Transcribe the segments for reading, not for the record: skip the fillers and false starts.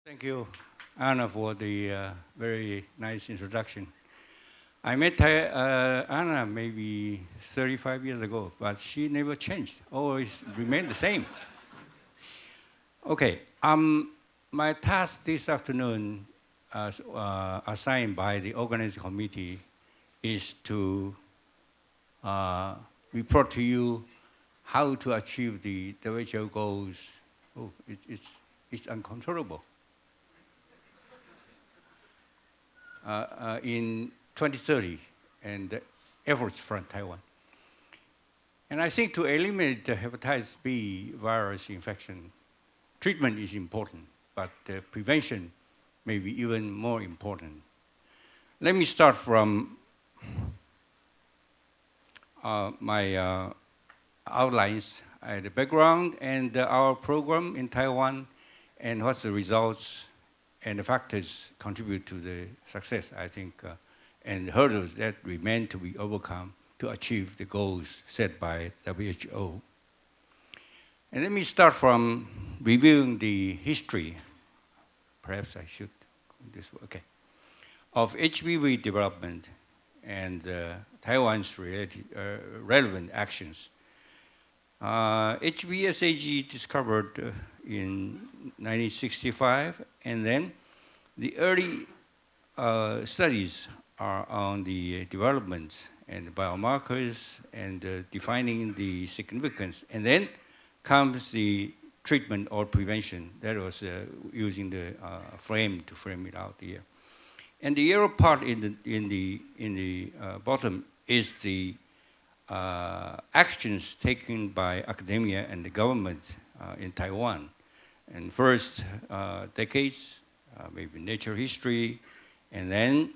Thank you, Anna, for the very nice introduction. I met Anna maybe 35 years ago, but she never changed, always remained the same. Okay, my task this afternoon, assigned by the organizing committee, is to report to you how to achieve the WHO goals. Oh, it's uncontrollable. In 2030 and the efforts from Taiwan. And I think to eliminate the hepatitis B virus infection, treatment is important, but prevention may be even more important. Let me start from my outlines, the background and our program in Taiwan, and what's the results and the factors contribute to the success, I think, and hurdles that remain to be overcome to achieve the goals set by WHO. And let me start from reviewing the history, perhaps I should, this way, okay, of HBV development and Taiwan's relevant actions. HBsAg discovered in 1965, and then the early studies are on the development and biomarkers and defining the significance, and then comes the treatment or prevention. That was using the frame to frame it out here. And the yellow part in the bottom is the actions taken by academia and the government in Taiwan. And first decades, maybe natural history, and then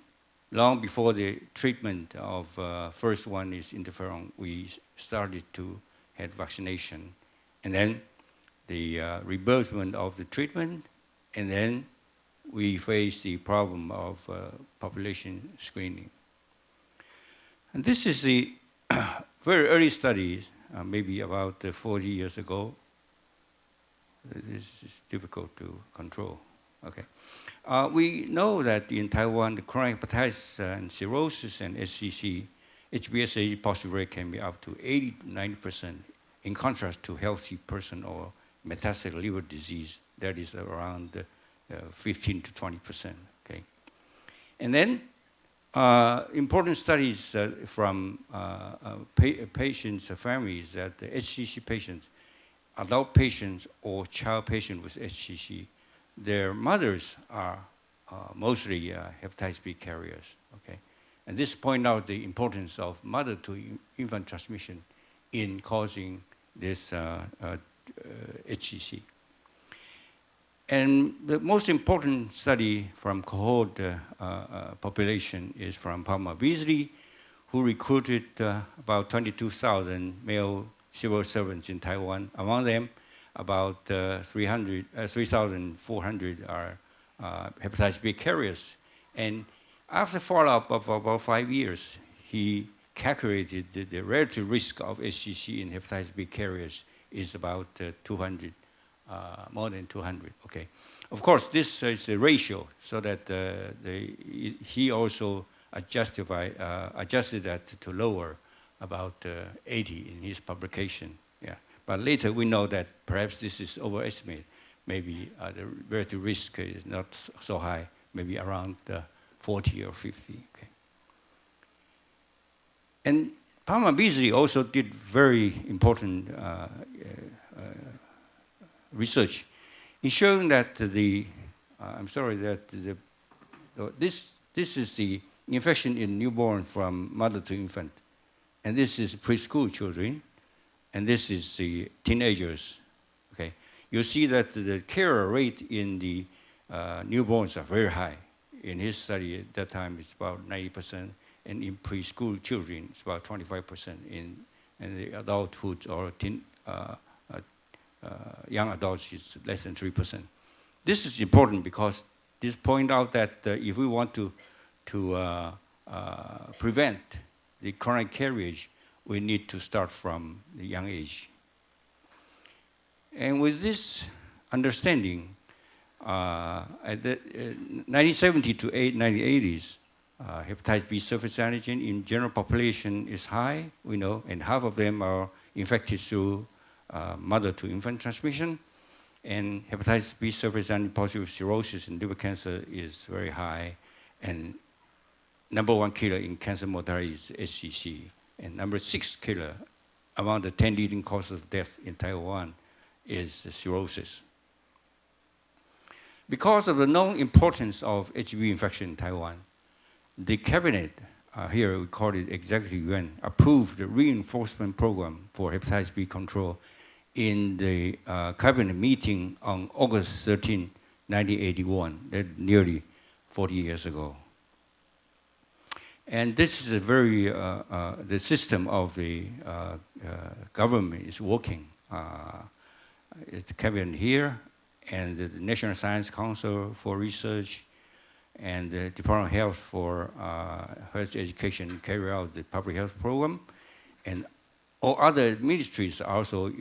long before the treatment of first one is interferon, we started to have vaccination. And then the reimbursement of the treatment, and then we face the problem of population screening. And this is the very early studies, maybe about 40 years ago. This is difficult to control. Okay. We know that in Taiwan, the chronic hepatitis and cirrhosis and SCC, HBsAg positive rate can be up to 80 to 90%, in contrast to healthy person or metastatic liver disease, that is around 15 to 20%. Okay. And then important studies from patients, families, that the HCC patients, adult patients or child patients with HCC, their mothers are mostly hepatitis B carriers, okay? And this points out the importance of mother-to-infant transmission in causing this HCC. And the most important study from cohort population is from Palmer Beasley, who recruited about 22,000 male civil servants in Taiwan. Among them, about 3,400 are hepatitis B carriers. And after follow-up of about 5 years, he calculated the relative risk of HCC in hepatitis B carriers is about 200, more than 200, okay. Of course, this is a ratio, so that he also adjusted that to lower about 80 in his publication, yeah. But later we know that perhaps this is overestimated. Maybe the relative risk is not so high, maybe around 40 or 50, okay. And Palmer Beasley also did very important research in showing that this is the infection in newborn from mother to infant. And this is preschool children, and this is the teenagers, okay? You see that the carrier rate in the newborns are very high. In his study at that time, it's about 90%, and in preschool children, it's about 25%. In the adulthood or young adults, it's less than 3%. This is important because this points out that if we want to prevent the chronic carriage, we need to start from the young age. And with this understanding, At the 1970 to 1980s, hepatitis B surface antigen in general population is high, we know, and half of them are infected through mother-to-infant transmission. And hepatitis B surface antigen positive cirrhosis and liver cancer is very high. And #1 killer in cancer mortality is HCC. And #6 killer among the 10 leading causes of death in Taiwan is cirrhosis. Because of the known importance of HBV infection in Taiwan, the cabinet, here we call it Executive Yuan, approved the reinforcement program for hepatitis B control in the cabinet meeting on August 13, 1981, nearly 40 years ago. And this is a very, the system of the government is working. It's the cabinet here, and the National Science Council for Research, and the Department of Health for Health Education carry out the public health program, and all other ministries are also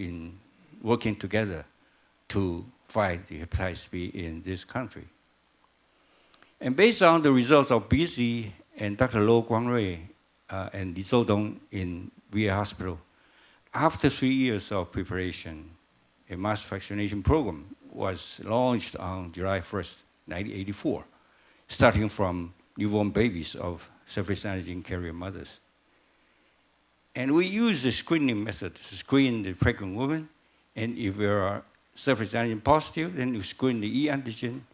working together to fight the hepatitis B in this country. And based on the results of BC and Dr. Lo Guangrui and Li Zhoudong in VA Hospital, after 3 years of preparation, a mass vaccination program was launched on July 1st, 1984, starting from newborn babies of surface antigen carrier mothers. And we use the screening method to screen the pregnant women, and if they are surface antigen positive, then you screen the E antigen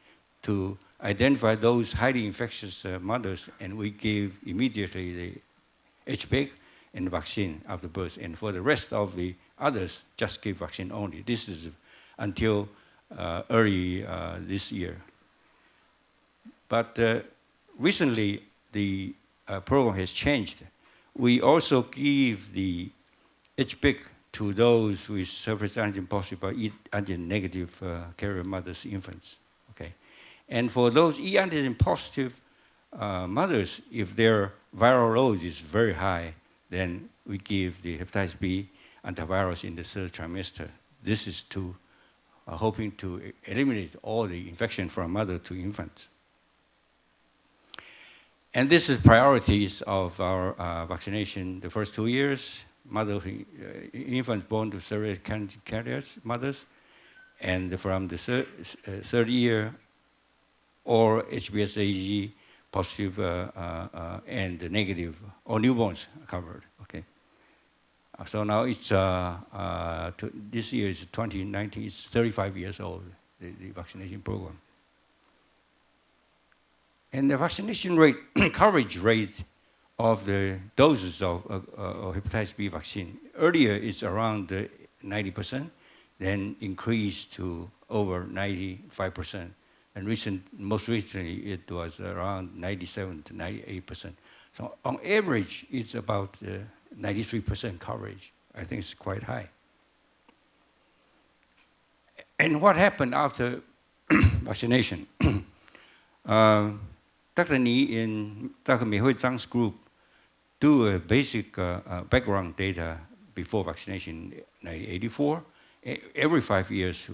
to identify those highly infectious mothers, and we give immediately the HBV and vaccine after birth. And for the rest of the others, just give vaccine only. This is until early this year. But recently, the program has changed. We also give the HBV to those with surface antigen positive or E antigen negative carrier mothers, infants. Okay, and for those E antigen positive mothers, if their viral load is very high, then we give the hepatitis B antivirus in the 3rd trimester. This is to hoping to eliminate all the infection from mother to infants. And this is priorities of our vaccination. The first 2 years, infants born to surface carriers, mothers, and from the third year, or HBsAg positive and negative, or newborns covered. Okay. So now it's this year is 2019. It's 35 years old. The vaccination program. And the vaccination rate, coverage rate of the doses of hepatitis B vaccine, earlier it's around 90%, then increased to over 95%. And most recently, it was around 97 to 98%. So on average, it's about 93% coverage. I think it's quite high. And what happened after vaccination? Dr. Ni in Dr. Meihui Zhang's group do a basic background data before vaccination in 1984. Every 5 years,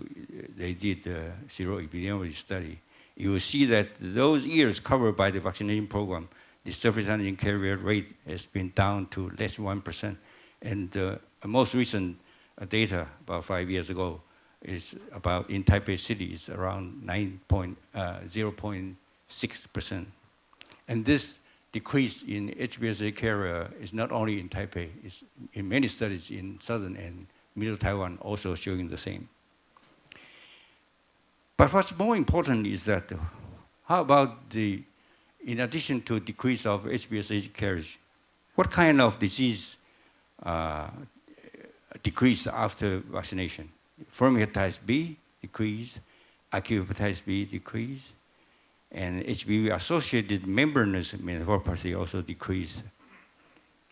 they did a seroepidemiology study. You will see that those years covered by the vaccination program, the surface antigen carrier rate has been down to less than 1%. And the most recent data, about 5 years ago, is about in Taipei City, is around 0.6%. And this decrease in HBsA carrier is not only in Taipei, it's in many studies in southern and middle Taiwan also showing the same. But what's more important is that how about in addition to decrease of HBsA carriage, what kind of disease decreased after vaccination? From hepatitis B decreased, acute hepatitis B decreased, and HBV-associated membranous nephropathy also decreased.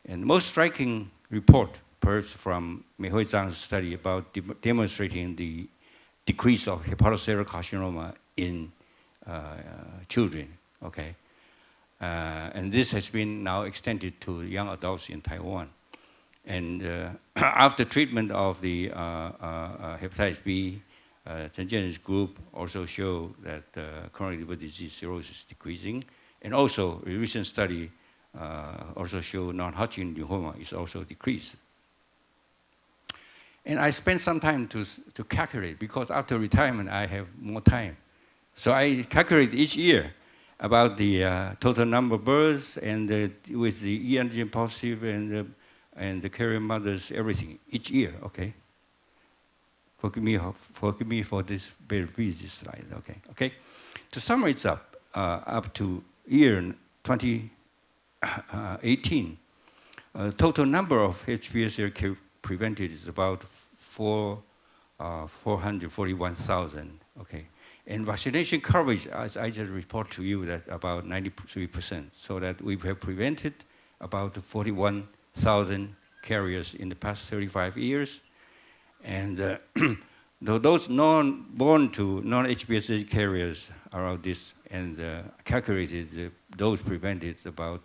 And most striking report, perhaps from Meihui Zhang's study about demonstrating the decrease of hepatocellular carcinoma in children, okay? And this has been now extended to young adults in Taiwan. And after treatment of the hepatitis B Chen Chen's group also show that chronic liver disease cirrhosis is decreasing. And also, a recent study also show non-Hodgkin lymphoma is also decreased. And I spent some time to calculate, because after retirement, I have more time. So I calculate each year about the total number of births, and with the E antigen positive and the carrier mothers, everything, each year, okay? Forgive me for this very busy slide, okay? Okay? To summarize up to year 2018, total number of HBsAg prevented is about 441,000, okay? And vaccination coverage, as I just report to you, that about 93%, so that we have prevented about 41,000 carriers in the past 35 years. And those born to non-HBsAg carriers around this, and calculated those prevented about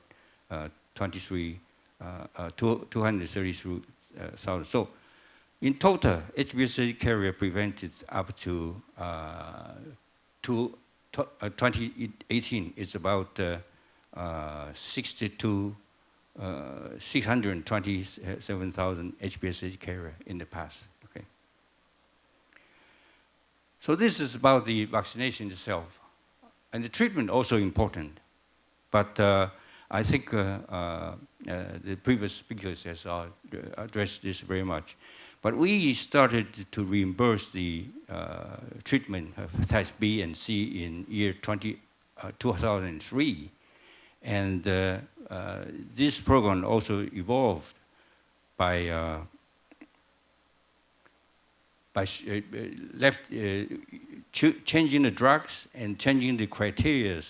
233,000. So in total, HBsAg carrier prevented up to 2018 is about 627,000 HBsAg carrier in the past. Okay. So this is about the vaccination itself, and the treatment also important. But I think the previous speakers has addressed this very much. But we started to reimburse the treatment of hepatitis B and C in year 2003. And this program also evolved by changing the drugs and changing the criteria.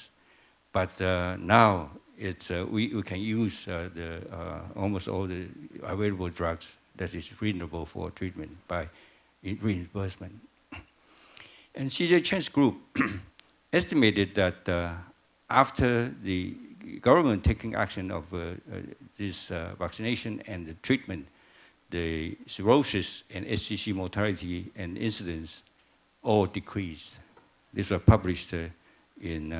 But now we can use almost all the available drugs that is reasonable for treatment by reimbursement. And CJ Chen's group estimated that after the government taking action of this vaccination and the treatment, the cirrhosis and HCC mortality and incidence all decreased. This was published in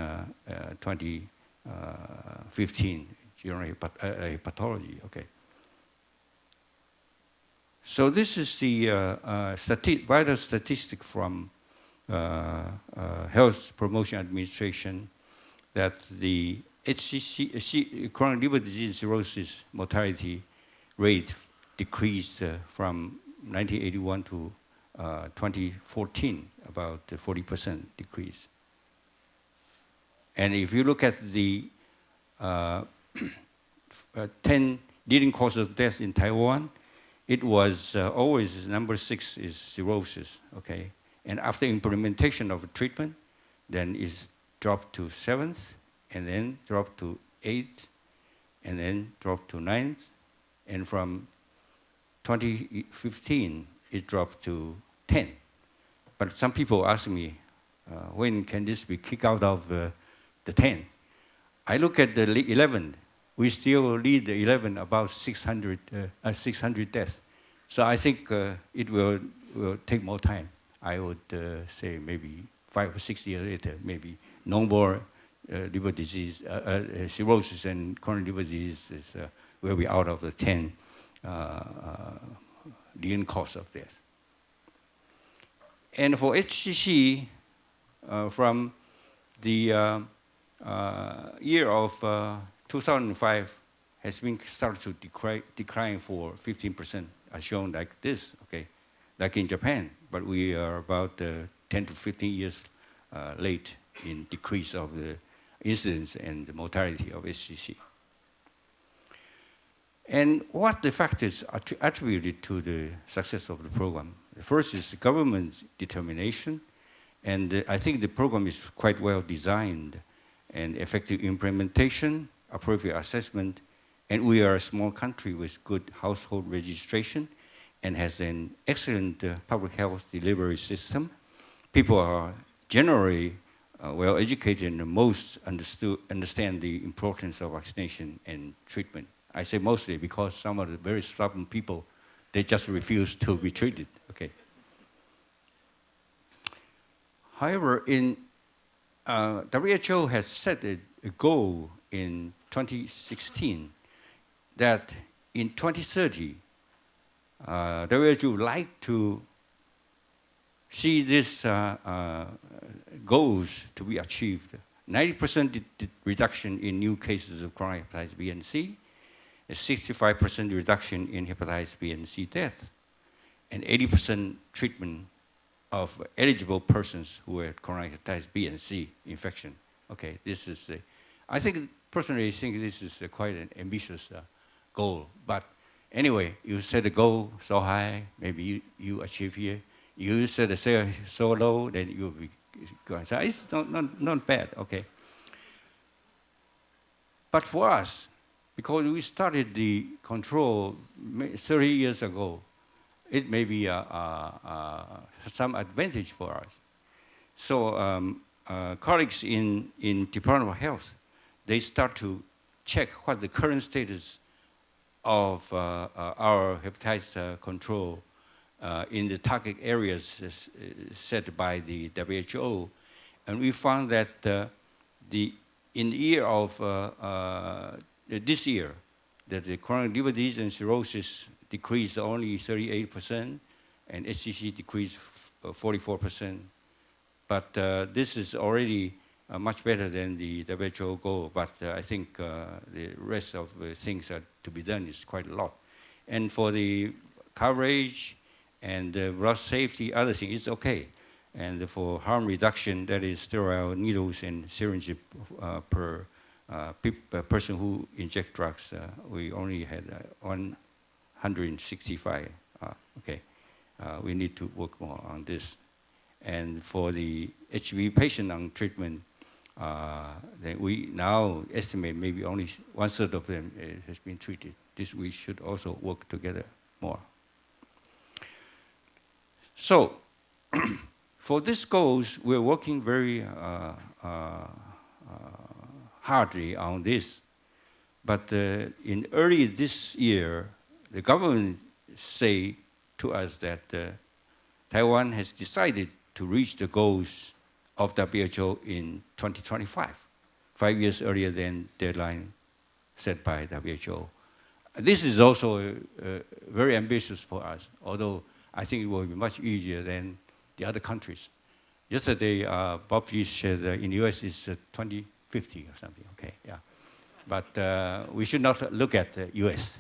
2015, Journal of Hepatology, okay. So this is the vital statistic from Health Promotion Administration, that the HCC, chronic liver disease cirrhosis mortality rate decreased from 1981 to 2014, about 40% decrease. And if you look at the 10 leading causes of death in Taiwan, it was always number 6 is cirrhosis, okay? And after implementation of treatment, then it's dropped to 7th, and then dropped to 8th, and then dropped to 9th, and from 2015, it dropped to 10. But some people ask me, when can this be kicked out of the 10? I look at the 11. We still lead the 11 about 600 deaths. So I think it will take more time. I would say maybe 5 or 6 years later, maybe no more liver disease, cirrhosis and chronic liver disease will be out of the 10 leading cause of death. And for HCC, from the year of 2005 has been started to decline for 15%, as shown like this, okay, like in Japan. But we are about 10 to 15 years late in decrease of the incidence and the mortality of HCC. And what the factors attributed to the success of the program? The first is government's determination, and I think the program is quite well designed, and effective implementation, appropriate assessment, and we are a small country with good household registration and has an excellent public health delivery system. People are generally well educated and most understand the importance of vaccination and treatment. I say mostly because some of the very stubborn people, they just refuse to be treated, okay. However, WHO has set a goal in 2016 that in 2030, WHO would like to see these goals to be achieved. 90% reduction in new cases of chronic hepatitis B and C, a 65% reduction in hepatitis B and C death, and 80% treatment of eligible persons who had chronic hepatitis B and C infection. Okay, this is personally think this is quite an ambitious goal. But anyway, you set the goal so high, maybe you achieve here. You set the so low, then you'll be going. So it's not bad, okay. But for us, because we started the control 30 years ago, it may be some advantage for us. So colleagues in Department of Health, they start to check what the current status of our hepatitis control in the target areas set by the WHO. And we found that in the year of this year, that the chronic liver disease and cirrhosis decreased only 38%, and HCC decreased 44%. But this is already much better than the WHO goal, but I think the rest of the things are to be done is quite a lot. And for the coverage and blood safety, other things, it's okay. And for harm reduction, that is sterile needles and syringes per person who inject drugs, we only had 165. Okay, we need to work more on this. And for the HBV patient on treatment, then we now estimate maybe only 1/3 of them has been treated. This we should also work together more. So, for these goals, we're working very hardly on this. But in early this year, the government say to us that Taiwan has decided to reach the goals of WHO in 2025, 5 years earlier than deadline set by WHO. This is also very ambitious for us, although I think it will be much easier than the other countries. Yesterday, Bob G said in the US it's 2050 or something, okay, yeah. But we should not look at the US.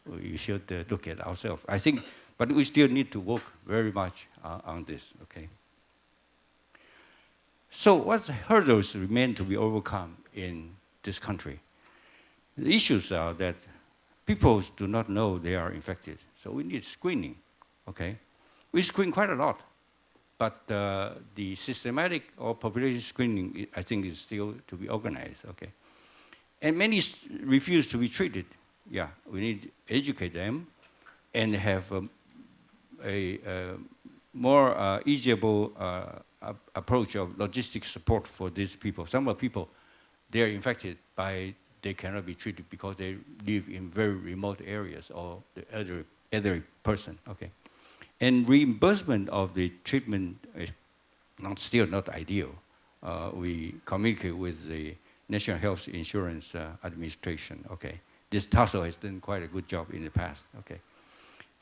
We should look at ourselves. I think, but we still need to work very much on this, okay? So what hurdles remain to be overcome in this country? The issues are that people do not know they are infected, so we need screening, okay? We screen quite a lot, but the systematic or population screening, I think, is still to be organized, okay? And many refuse to be treated. Yeah, we need to educate them and have a more easyable approach of logistic support for these people. Some of the people, they are infected by, they cannot be treated because they live in very remote areas or the elderly person, okay? And reimbursement of the treatment is still not ideal. We communicate with the National Health Insurance Administration, okay? This TASL has done quite a good job in the past, okay?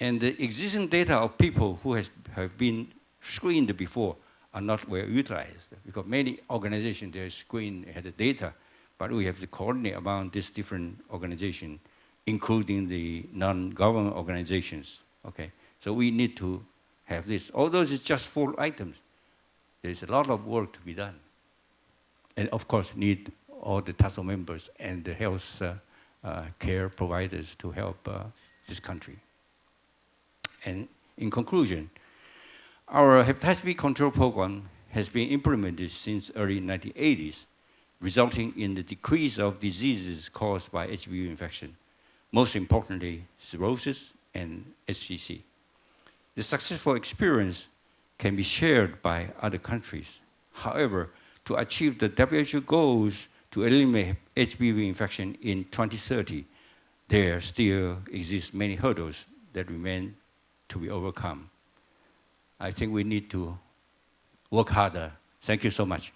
And the existing data of people who have been screened before are not well utilized because many organizations, they screen, had the data, but we have to coordinate among these different organizations, including the non-government organizations, okay? So we need to have this. Although it's just 4 items, there's a lot of work to be done. And of course, need all the TASL members and the health care providers to help this country. And in conclusion, our hepatitis B control program has been implemented since early 1980s, resulting in the decrease of diseases caused by HBV infection, most importantly, cirrhosis and HCC. The successful experience can be shared by other countries. However, to achieve the WHO goals to eliminate HBV infection in 2030, there still exist many hurdles that remain to be overcome. I think we need to work harder Thank you so much.